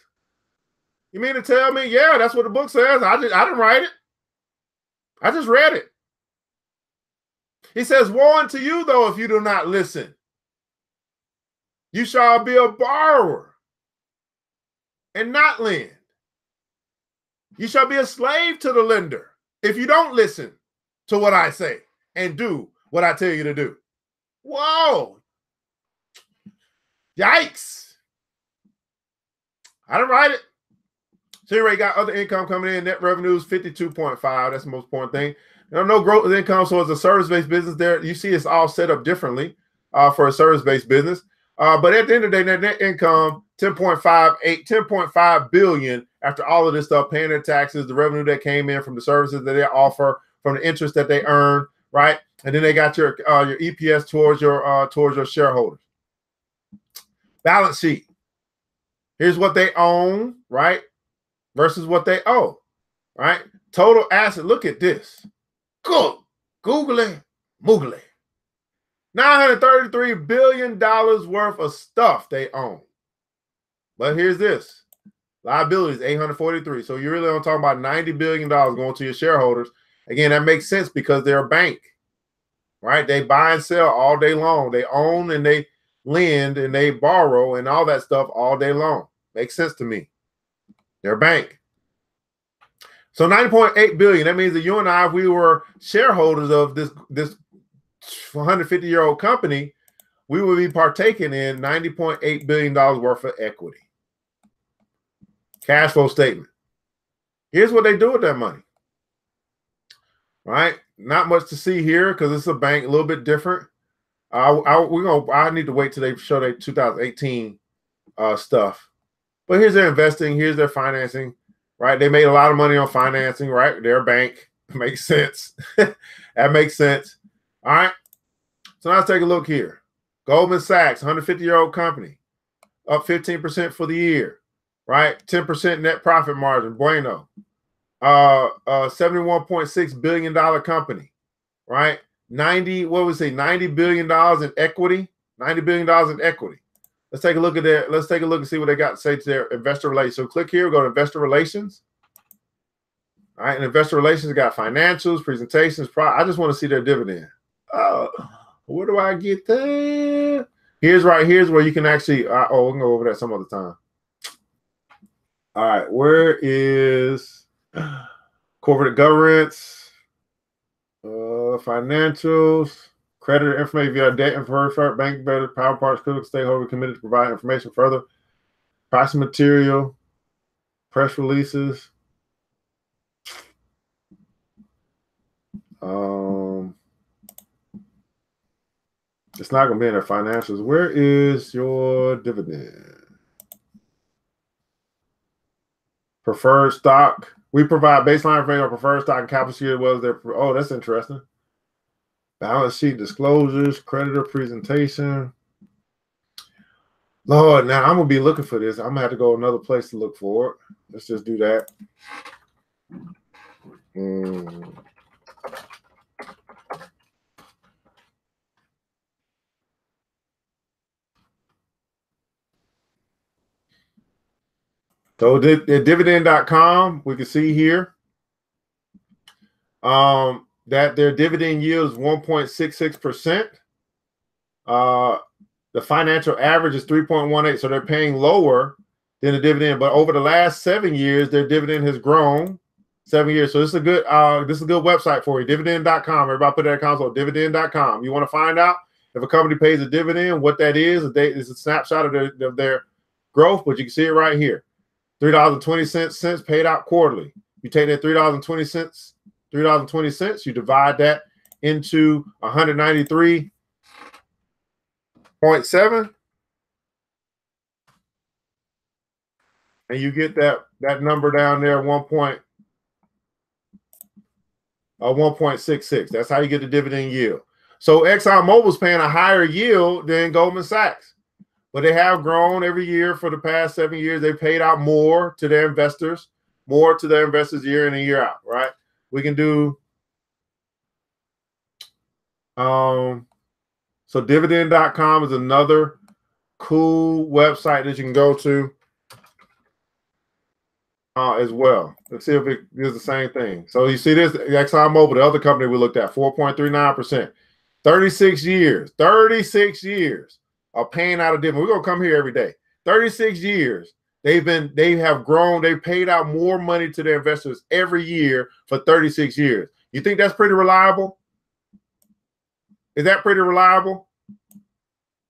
You mean to tell me, yeah, that's what the book says. I didn't write it. I just read it. He says, woe unto you, though, if you do not listen. You shall be a borrower and not lend. You shall be a slave to the lender if you don't listen to what I say and do what I tell you to do. Whoa. Yikes. I didn't write it. So anyway, got other income coming in. Net revenues 52.5. That's the most important thing. No growth in income. So it's a service-based business there. You see it's all set up differently for a service-based business. But at the end of the day, net income, 10.5 billion after all of this stuff, paying their taxes, the revenue that came in from the services that they offer, from the interest that they earn, right? And then they got your EPS towards your shareholders. Balance sheet. Here's what they own, right? Versus what they owe, right? Total asset. Look at this. Good. Googly moogly. $933 billion worth of stuff they own. But here's this. Liabilities, 843. So you're really only talking about $90 billion going to your shareholders. Again, that makes sense because they're a bank, right? They buy and sell all day long. They own and they lend and they borrow and all that stuff all day long. Makes sense to me. They're a bank. So 90.8 billion. That means that you and I, if we were shareholders of this 150-year-old company, we would be partaking in $90.8 billion worth of equity. Cash flow statement. Here's what they do with that money. Right? Not much to see here because it's a bank, a little bit different. I need to wait till they show their 2018 stuff. But here's their investing. Here's their financing. Right? They made a lot of money on financing. Right? They're a bank. Makes sense. That makes sense. All right. So now let's take a look here. Goldman Sachs, 150-year-old company, up 15% for the year. Right? 10% net profit margin. Bueno. $71.6 billion company. Right? $90 billion in equity. $90 billion in equity. Let's take a look at that. Let's take a look and see what they got to say to their investor relations. So click here, go to investor relations. All right, and investor relations got financials, presentations. I just want to see their dividend. Where do I get that? Here's where you can actually. We can go over that some other time. All right, where is corporate governance, financials? Creditor information via debt and preferred bank better power parts critical stakeholder committed to provide information further. Pricing material, press releases. It's not going to be in their financials. Where is your dividend? Preferred stock. We provide baseline information on preferred stock and capital security as well as their. Oh, that's interesting. Balance sheet disclosures, creditor presentation. Lord, now I'm going to be looking for this. I'm going to have to go another place to look for it. Let's just do that. So at dividend.com, we can see here that their dividend yield is 1.66%. The financial average is 3.18. So they're paying lower than the dividend. But over the last 7 years, their dividend has grown 7 years. So this is a good website for you. Dividend.com. Everybody put that in console. Dividend.com. You want to find out if a company pays a dividend, what that is. It's a snapshot of their growth, but you can see it right here. $3.20 paid out quarterly. You take that $3.20, you divide that into 193.7, and you get that number down there, 1.66. That's how you get the dividend yield. So Exxon Mobil is paying a higher yield than Goldman Sachs. But they have grown every year for the past 7 years. They paid out more to their investors year in and year out, right? We can do so dividend.com is another cool website that you can go to as well. Let's see if it is the same thing. So you see this, Exxon Mobil, the other company we looked at, 4.39%. 36 years. 36 years. Are paying out a dividend. We're gonna come here every day. 36 years. They have grown. They've paid out more money to their investors every year for 36 years. You think that's pretty reliable? Is that pretty reliable?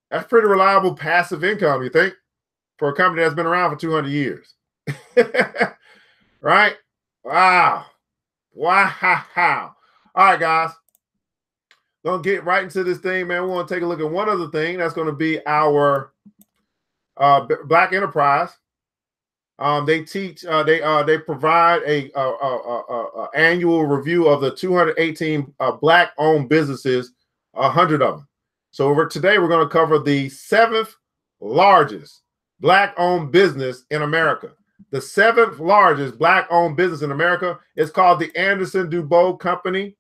That's pretty reliable passive income, you think, for a company that's been around for 200 years. Right? Wow. Wow. All right, guys. Gonna get right into this thing, man. We want to take a look at one other thing. That's going to be our Black Enterprise. They teach. They provide a annual review of the 218 Black-owned businesses, 100 of them. So today we're going to cover the 7th largest Black-owned business in America. The 7th largest Black-owned business in America is called the Anderson-DuBose Company.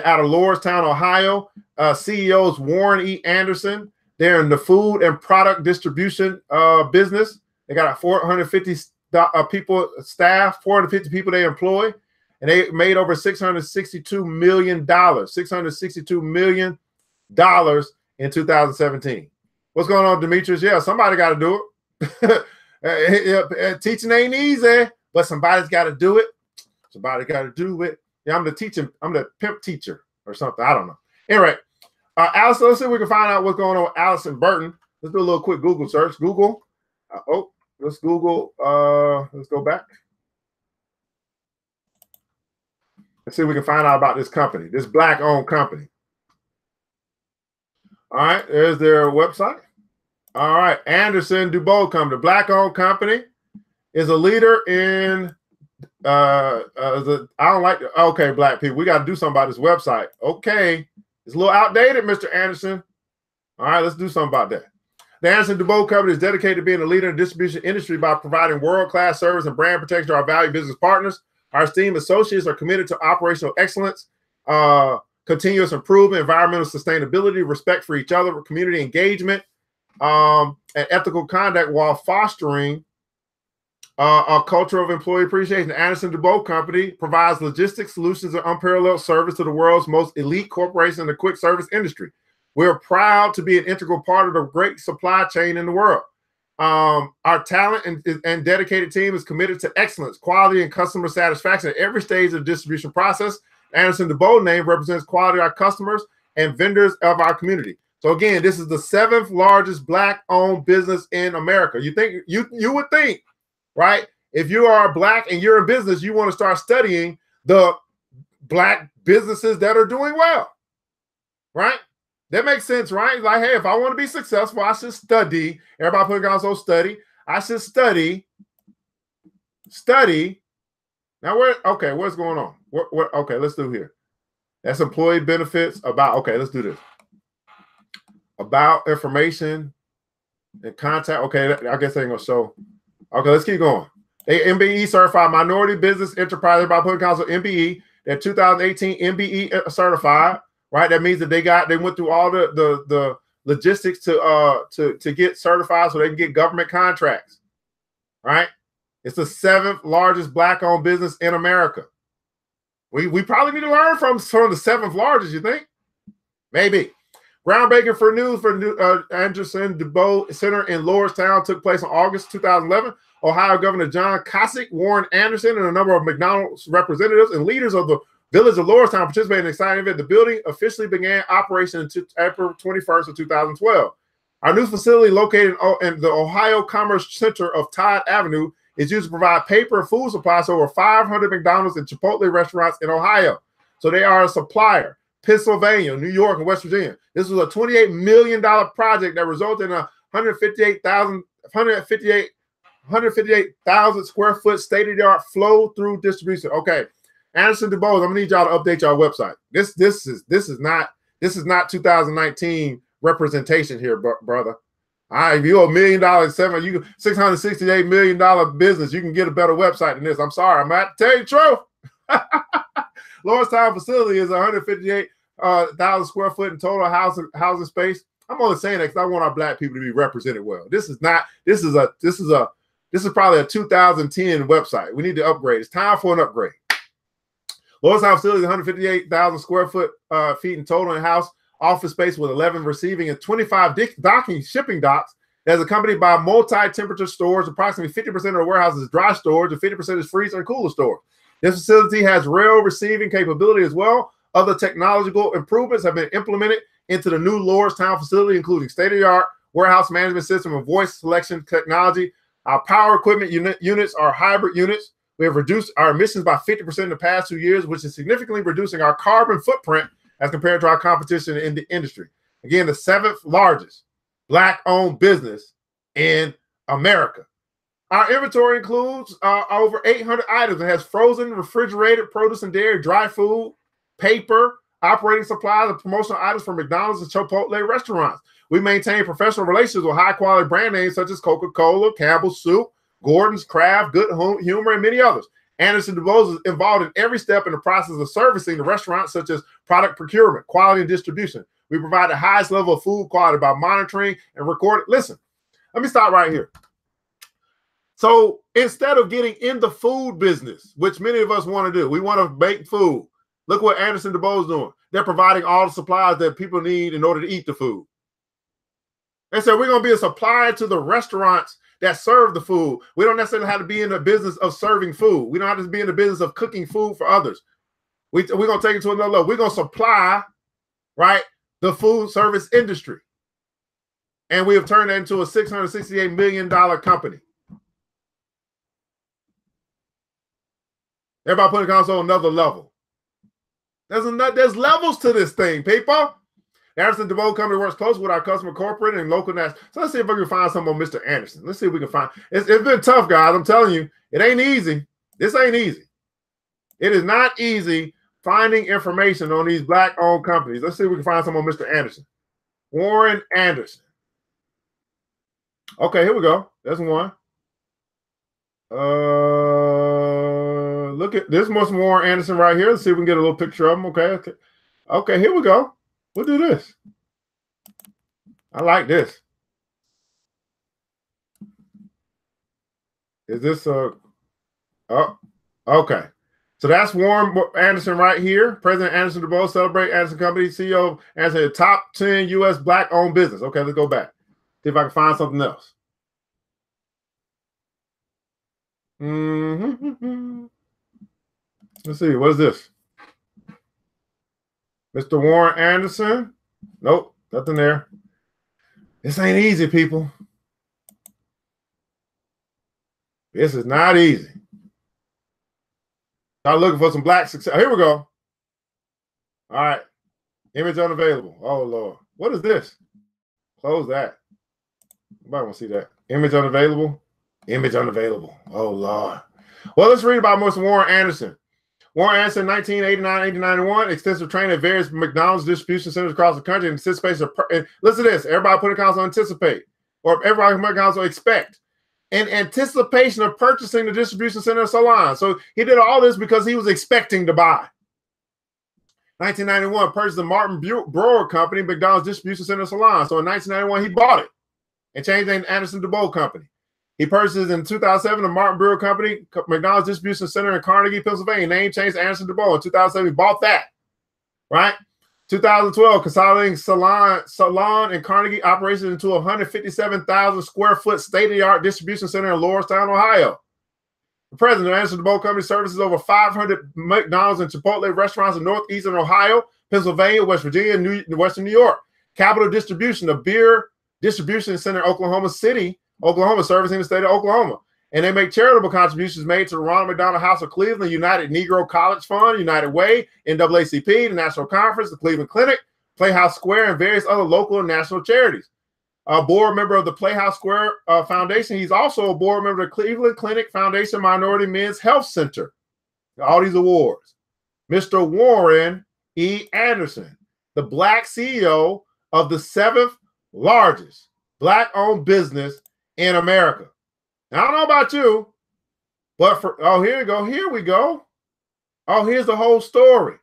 Out of Lordstown, Ohio. CEO is Warren E. Anderson. They're in the food and product distribution business. They got 450 people, staff, 450 people they employ, and they made over $662 million, $662 million in 2017. What's going on, Demetrius? Yeah, somebody got to do it. Teaching ain't easy, but somebody's got to do it. Somebody got to do it. Yeah, I'm the pimp teacher or something. I don't know. Anyway, Allison, let's see if we can find out what's going on with Allison Burton. Let's do a little quick Google search. Google. Let's Google. Let's go back. Let's see if we can find out about this company, this Black-owned company. All right, there's their website. All right, Anderson-DuBose company, Black-owned company, is a leader in I don't like the, okay, black people. We got to do something about this website. Okay, it's a little outdated, Mr. Anderson. All right, let's do something about that. The Anderson-DuBose company is dedicated to being a leader in the distribution industry by providing world-class service and brand protection to our valued business partners. Our esteemed associates are committed to operational excellence, continuous improvement, environmental sustainability, respect for each other, community engagement, and ethical conduct while fostering a culture of employee appreciation. The Anderson-DuBose company provides logistics solutions and unparalleled service to the world's most elite corporation in the quick service industry. We're proud to be an integral part of the great supply chain in the world. Our talent and dedicated team is committed to excellence, quality, and customer satisfaction at every stage of the distribution process. Anderson-DuBose name represents quality of our customers and vendors of our community. So again, this is the 7th largest Black-owned business in America. You think you would think, right? If you are Black and you're in business, you want to start studying the Black businesses that are doing well, right? That makes sense, right? Like, hey, if I want to be successful, I should study. Everybody put on so study. I should study. Now, okay, what's going on? Okay, let's do here. That's employee benefits about, okay, let's do this. About information and contact. Okay, I guess they ain't gonna show. Okay, let's keep going. They MBE certified minority business enterprise. Everybody put council MBE. They're 2018 MBE certified. Right, that means that they went through all the logistics to get certified so they can get government contracts. Right, it's the 7th largest Black-owned business in America. We probably need to learn from the 7th largest. You think? Maybe. Groundbreaking for news for Anderson-DuBose Center in Lordstown took place in August 2011. Ohio Governor John Kasich, Warren Anderson, and a number of McDonald's representatives and leaders of the Village of Lordstown participated in an exciting event. The building officially began operation on April 21st of 2012. Our new facility, located in the Ohio Commerce Center of Todd Avenue, is used to provide paper and food supplies to over 500 McDonald's and Chipotle restaurants in Ohio. So they are a supplier. Pennsylvania, New York, and West Virginia. This was a $28 million project that resulted in a 158,000 square foot state-of-the-art flow-through distribution. Okay. Anderson-DuBose, I'm gonna need y'all to update y'all website. This is not 2019 representation here, brother. All right, if you're $1 million, $668 million business, you can get a better website than this. I'm sorry, I'm about to tell you the truth. Lordstown facility is 158,000 square foot in total housing space. I'm only saying that because I want our Black people to be represented well. This is probably a 2010 website. We need to upgrade. It's time for an upgrade. Lordstown facility is 158,000 square feet in total in-house office space with 11 receiving and 25 docking shipping docks. That's accompanied by multi-temperature stores. Approximately 50% of the warehouse is dry storage and 50% is freezer and cooler storage. This facility has rail receiving capability as well. Other technological improvements have been implemented into the new Lordstown facility, including state-of-the-art warehouse management system and voice selection technology. Our power equipment units are hybrid units. We have reduced our emissions by 50% in the past 2 years, which is significantly reducing our carbon footprint as compared to our competition in the industry. Again, the 7th largest Black-owned business in America. Our inventory includes over 800 items. It has frozen, refrigerated, produce and dairy, dry food, paper, operating supplies, and promotional items from McDonald's and Chipotle restaurants. We maintain professional relations with high-quality brand names such as Coca-Cola, Campbell's Soup, Gordon's, Kraft, Good Humor, and many others. Anderson-DuBose is involved in every step in the process of servicing the restaurants, such as product procurement, quality, and distribution. We provide the highest level of food quality by monitoring and recording. Listen, let me stop right here. So instead of getting in the food business, which many of us want to do, we want to make food. Look what Anderson-DuBose is doing. They're providing all the supplies that people need in order to eat the food. They said we're going to be a supplier to the restaurants that serve the food. We don't necessarily have to be in the business of serving food. We don't have to be in the business of cooking food for others. We're going to take it to another level. We're going to supply, right, the food service industry. And we have turned that into a $668 million company. Everybody putting console on another level. There's levels to this thing, people. Anderson-DuBose company works close with our customer, corporate, and local national. So let's see if we can find something on Mr. Anderson. Let's see if we can find. It's been tough, guys. I'm telling you, it ain't easy. This ain't easy. It is not easy finding information on these Black-owned companies. Let's see if we can find something on Mr. Anderson. Warren Anderson. Okay, here we go. There's one. Look at this. Must Warren Anderson right here. Let's see if we can get a little picture of him. Okay, here we go. We'll do this. I like this. Is this oh, okay. So that's Warren Anderson right here. President Anderson-DuBose, celebrate Anderson Company, CEO of Anderson, top 10 U.S. Black-owned business. Okay, let's go back. See if I can find something else. Let's see. What is this? Mr. Warren Anderson. Nope, nothing there. This ain't easy, people. This is not easy. Start looking for some black success. Here we go. All right. Image unavailable. Oh, Lord. What is this? Close that. Nobody want to see that. Image unavailable. Image unavailable. Oh, Lord. Well, let's read about Mr. Warren Anderson. Warren Anderson, 1989, 1991, extensive training at various McDonald's distribution centers across the country in anticipation of, listen to this, everybody put a console anticipate, or everybody put a console expect, in anticipation of purchasing the distribution center and so on. So he did all this because he was expecting to buy. 1991, purchased the Martin Brewer Company, McDonald's distribution center salon. So in 1991, he bought it and changed it to Anderson-DuBose Company. He purchased in 2007 the Martin Brewer Company, McDonald's distribution center in Carnegie, Pennsylvania. Name changed to Anderson-DuBose. In 2007, he bought that, right? 2012, consolidating salon and Carnegie operations into a 157,000 square foot state-of-the-art distribution center in Lordstown, Ohio. The president of Anderson-DuBose Company services over 500 McDonald's and Chipotle restaurants in Northeastern Ohio, Pennsylvania, West Virginia, and Western New York. Capital Distribution, a beer distribution center in Oklahoma City, Oklahoma, servicing the state of Oklahoma. And they make charitable contributions made to the Ronald McDonald House of Cleveland, United Negro College Fund, United Way, NAACP, the National Conference, the Cleveland Clinic, Playhouse Square, and various other local and national charities. A board member of the Playhouse Square Foundation. He's also a board member of the Cleveland Clinic Foundation Minority Men's Health Center. All these awards. Mr. Warren E. Anderson, the Black CEO of the 7th largest Black-owned business in America. Now, I don't know about you, but here we go. Oh, here's the whole story.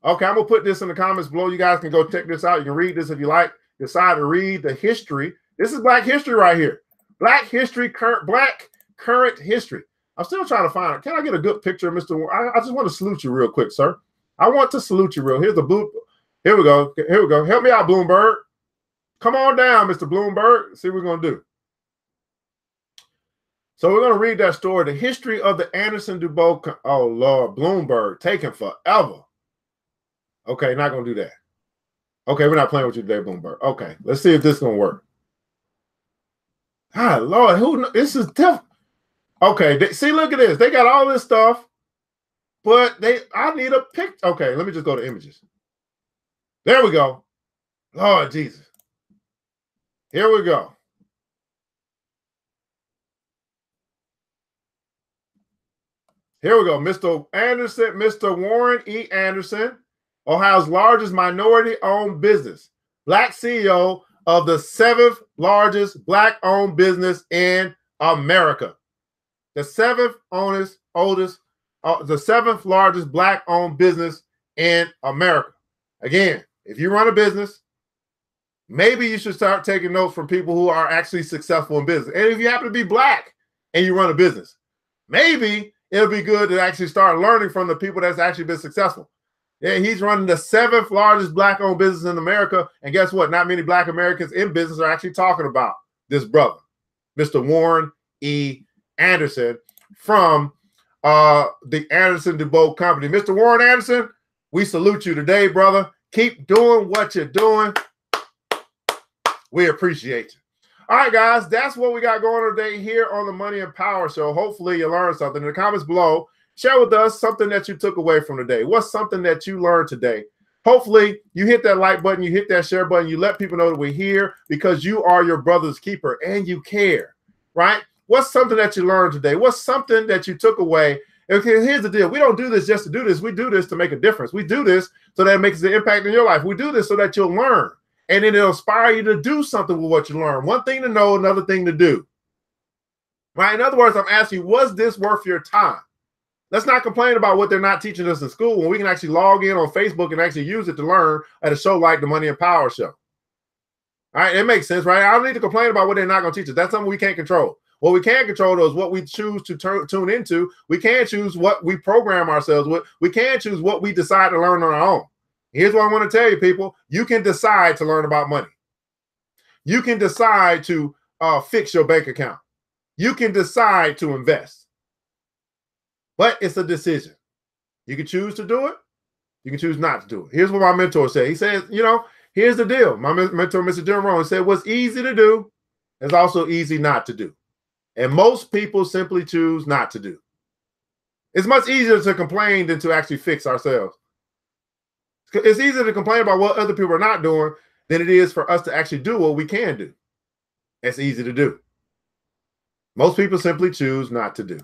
Okay, I'm gonna put this in the comments below. You guys can go check this out. You can read this if you like. Decide to read the history. This is Black history right here. Black history, Black current history. I'm still trying to find it. Can I get a good picture of Mr. Warren? I just want to salute you real quick, sir. I want to salute you real. Here's the blue. Here we go. Here we go. Help me out, Bloomberg. Come on down, Mr. Bloomberg. See what we're gonna do. So we're going to read that story, the history of the Anderson-DuBose. Oh, Lord, Bloomberg, taking forever. Okay, not going to do that. Okay, we're not playing with you today, Bloomberg. Okay, let's see if this is going to work. Ah, Lord, this is tough. Okay, see, look at this. They got all this stuff, but I need a picture. Okay, let me just go to images. There we go. Lord Jesus. Here we go. Here we go. Mr. Anderson, Mr. Warren E. Anderson, Ohio's largest minority-owned business, Black CEO of the 7th largest Black-owned business in America. The 7th largest Black-owned business in America. Again, if you run a business, maybe you should start taking notes from people who are actually successful in business. And if you happen to be Black and you run a business. Maybe it'll be good to actually start learning from the people that's actually been successful. Yeah, he's running the 7th largest Black-owned business in America. And guess what? Not many Black Americans in business are actually talking about this brother, Mr. Warren E. Anderson from the Anderson-DuBose company. Mr. Warren Anderson, we salute you today, brother. Keep doing what you're doing. We appreciate you. All right, guys, that's what we got going today here on the Money and Power Show. Hopefully you learned something. In the comments below, share with us something that you took away from today. What's something that you learned today? Hopefully you hit that like button, you hit that share button, you let people know that we're here because you are your brother's keeper and you care, right? What's something that you learned today? What's something that you took away? Okay, here's the deal. We don't do this just to do this. We do this to make a difference. We do this so that it makes an impact in your life. We do this so that you'll learn. And then it'll inspire you to do something with what you learn. One thing to know, another thing to do. Right? In other words, I'm asking you, was this worth your time? Let's not complain about what they're not teaching us in school when we can actually log in on Facebook and actually use it to learn at a show like the Money and Power Show. All right, it makes sense, right? I don't need to complain about what they're not going to teach us. That's something we can't control. What we can control, though, is what we choose to tune into. We can't choose what we program ourselves with. We can't choose what we decide to learn on our own. Here's what I want to tell you, people. You can decide to learn about money. You can decide to fix your bank account. You can decide to invest. But it's a decision. You can choose to do it. You can choose not to do it. Here's what my mentor said. He said, you know, here's the deal. My mentor, Mr. Jim Rohn, said, what's easy to do is also easy not to do. And most people simply choose not to do. It's much easier to complain than to actually fix ourselves. It's easier to complain about what other people are not doing than it is for us to actually do what we can do. It's easy to do. Most people simply choose not to do.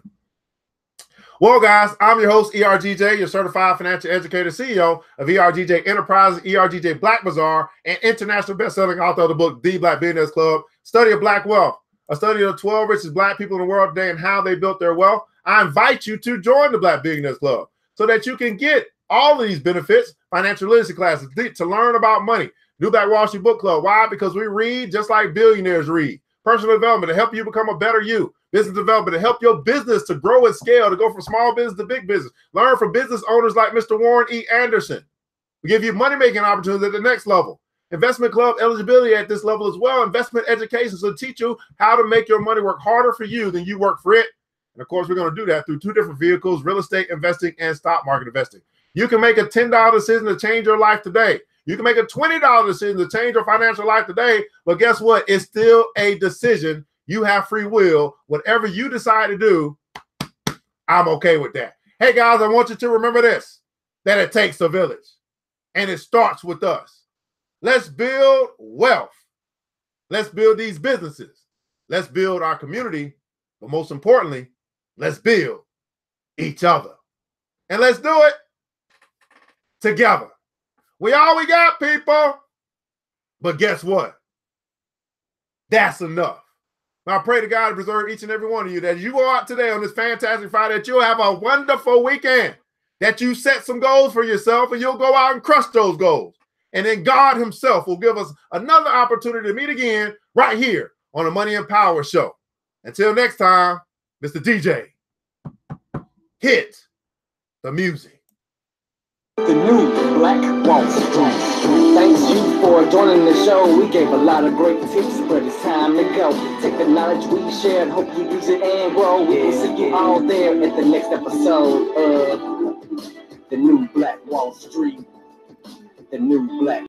Well, guys, I'm your host, ERGJ, your certified financial educator, CEO of ERGJ Enterprises, ERGJ Black Bazaar, and international best-selling author of the book, The Black Billionaires Club, Study of Black Wealth, a study of the 12 richest Black people in the world today and how they built their wealth. I invite you to join the Black Billionaires Club so that you can get all of these benefits, financial literacy classes, to learn about money. New Black Wall Street Book Club. Why? Because we read just like billionaires read. Personal development to help you become a better you. Business development to help your business to grow and scale, to go from small business to big business. Learn from business owners like Mr. Warren E. Anderson. We give you money-making opportunities at the next level. Investment club eligibility at this level as well. Investment education, so teach you how to make your money work harder for you than you work for it. And of course, we're going to do that through 2 different vehicles, real estate investing and stock market investing. You can make a $10 decision to change your life today. You can make a $20 decision to change your financial life today. But guess what? It's still a decision. You have free will. Whatever you decide to do, I'm okay with that. Hey, guys, I want you to remember this, that it takes a village. And it starts with us. Let's build wealth. Let's build these businesses. Let's build our community. But most importantly, let's build each other. And let's do it together. We all we got, people. But guess what? That's enough. Now, I pray to God to preserve each and every one of you, that you go out today on this fantastic Friday, that you'll have a wonderful weekend, that you set some goals for yourself and you'll go out and crush those goals. And then God himself will give us another opportunity to meet again right here on the Money and Power Show. Until next time, Mr. DJ, hit the music. The new Black Wall Street. Thanks you for joining the show. We gave a lot of great tips, but it's time to go. Take the knowledge we shared, hope you use it and grow. We will see you all there at the next episode of the new Black Wall Street. The new Black